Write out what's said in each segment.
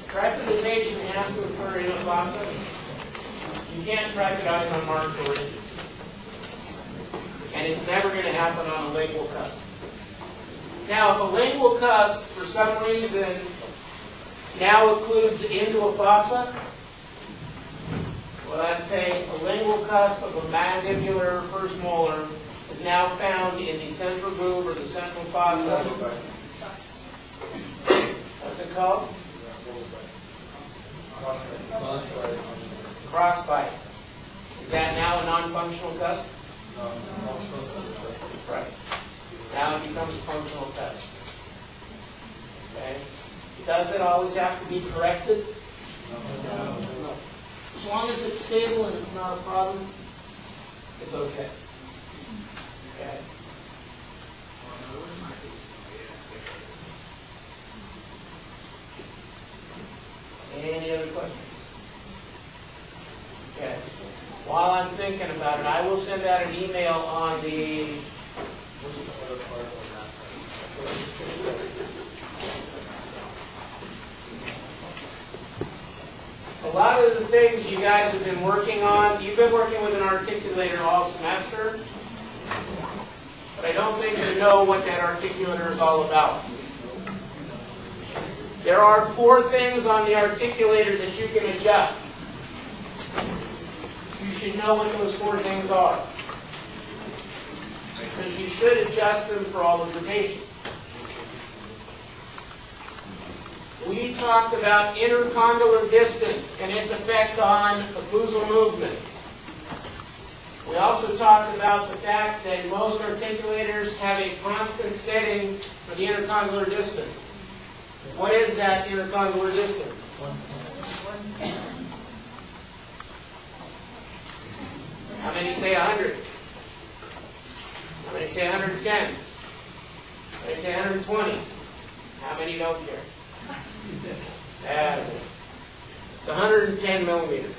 Tripodization has to occur in a faucet. You can't tripodize on marked ridges. And it's never going to happen on a lingual cusp. Now, if a lingual cusp, for some reason, now occludes into a fossa, well, let's say a lingual cusp of a mandibular first molar is now found in the central groove or the central fossa. What's it called? Crossbite. Is that now a non-functional cusp? Right. Now it becomes a functional cusp. Okay. Does it always have to be corrected? No. As long as it's stable and it's not a problem, it's okay. Okay. Any other questions? Okay. While I'm thinking about it, I will send out an email on the. What's the other part of that? A lot of the things you guys have been working on, you've been working with an articulator all semester, but I don't think you know what that articulator is all about. There are 4 things on the articulator that you can adjust. You should know what those 4 things are, because you should adjust them for all the rotation. We talked about intercondylar distance and its effect on occlusal movement. We also talked about the fact that most articulators have a constant setting for the intercondylar distance. What is that intercondylar distance? How many say 100? How many say 110? How many say 120? How many don't care? It's 110 millimeters.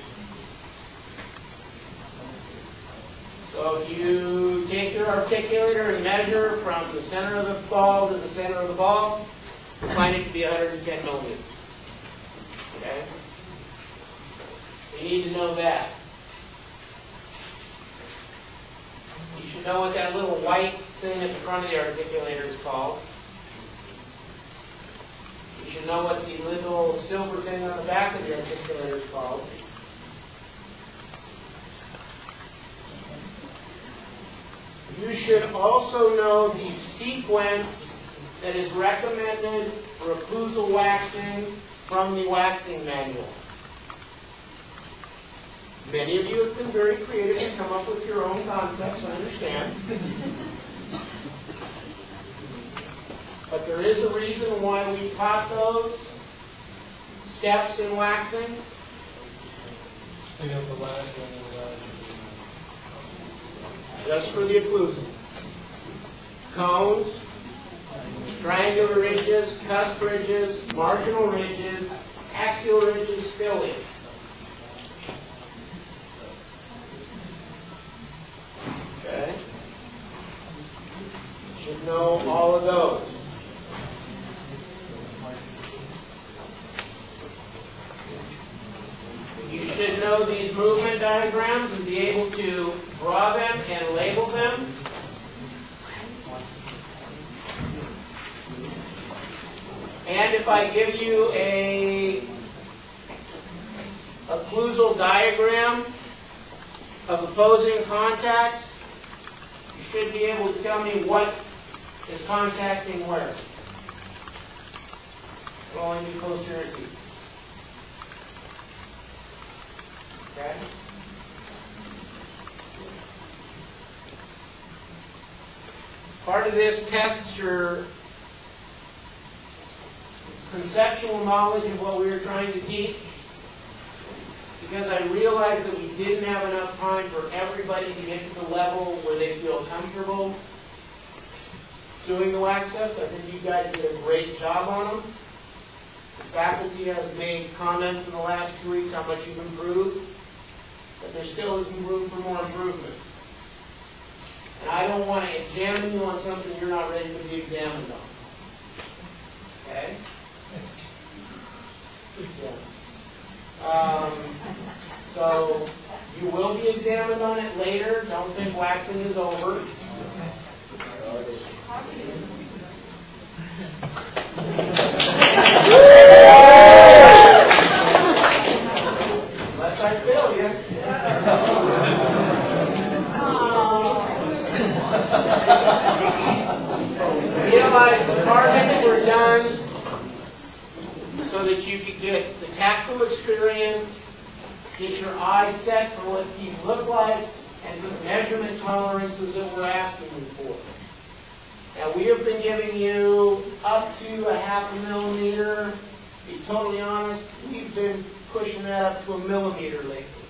So if you take your articulator and measure from the center of the ball to the center of the ball, you'll find it to be 110 millimeters. Okay? You need to know that. You should know what that little white thing at the front of the articulator is called. You should know what the little silver thing on the back of the articulator is called. You should also know the sequence that is recommended for occlusal waxing from the waxing manual. Many of you have been very creative and come up with your own concepts, I understand. But there is a reason why we taught those steps in waxing. Just for the occlusal. Cones, triangular ridges, cusp ridges, marginal ridges, axial ridges, fill-in. Okay? You should know all of those. You should know these movement diagrams and be able to draw them and label them. And if I give you a occlusal diagram of opposing contacts, you should be able to tell me what is contacting where. Going to posterior teeth. Okay? Part of this tests your conceptual knowledge of what we were trying to teach, because I realized that we didn't have enough time for everybody to get to the level where they feel comfortable doing the wax ups. I think you guys did a great job on them. The faculty has made comments in the last 2 weeks how much you've improved, but there still isn't room for more improvement. And I don't want to examine you on something you're not ready to be examined on. Okay? So you will be examined on it later. Don't think waxing is over. Unless I fail you. Realize the carvings were done so that you could get the tactile experience, get your eyes set for what these look like, and the measurement tolerances that we're asking you for. Now, we have been giving you up to 0.5 millimeter. To be totally honest, we've been pushing that up to 1 millimeter lately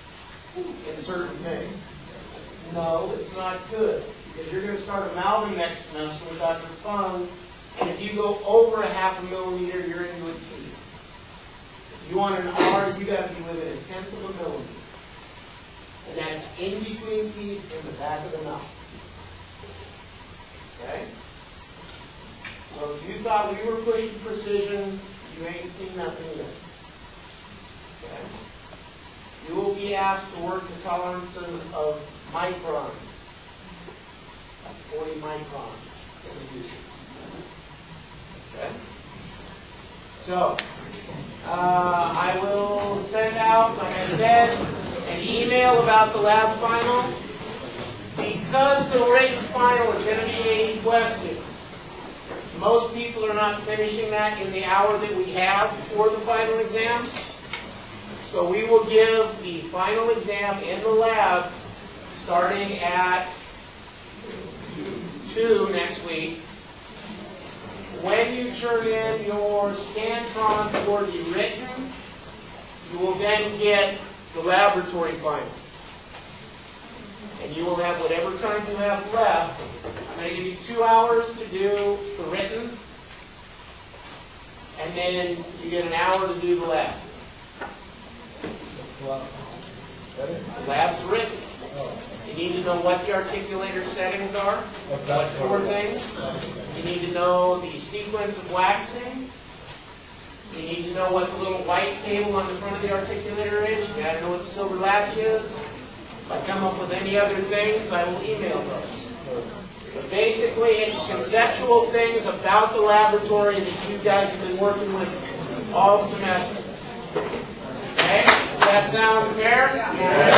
in certain things. No, it's not good, because you're going to start amalgam next semester with Dr. Fung, and if you go over 0.5 millimeter, you're into a T. If you want an R, you got to be within 1/10 of a millimeter. And that's in between teeth in the back of the mouth. Okay? So if you thought we were pushing precision, you ain't seen nothing yet. Okay? You will be asked to work the tolerances of microns. 40 microns. Okay? So, I will send out, like I said, an email about the lab final. Because the written final is going to be 80 questions, most people are not finishing that in the hour that we have for the final exam. So we will give the final exam in the lab starting at 2 next week. When you turn in your Scantron for the written, you will then get the laboratory final. And you will have whatever time you have left. I'm going to give you 2 hours to do the written, and then you get an hour to do the lab. The lab's written. You need to know what the articulator settings are, what 4 things. You need to know the sequence of waxing. You need to know what the little white cable on the front of the articulator is. You got to know what the silver latch is. If I come up with any other things, I will email those. But basically, it's conceptual things about the laboratory that you guys have been working with all semester. Okay? Does that sound fair? Yeah.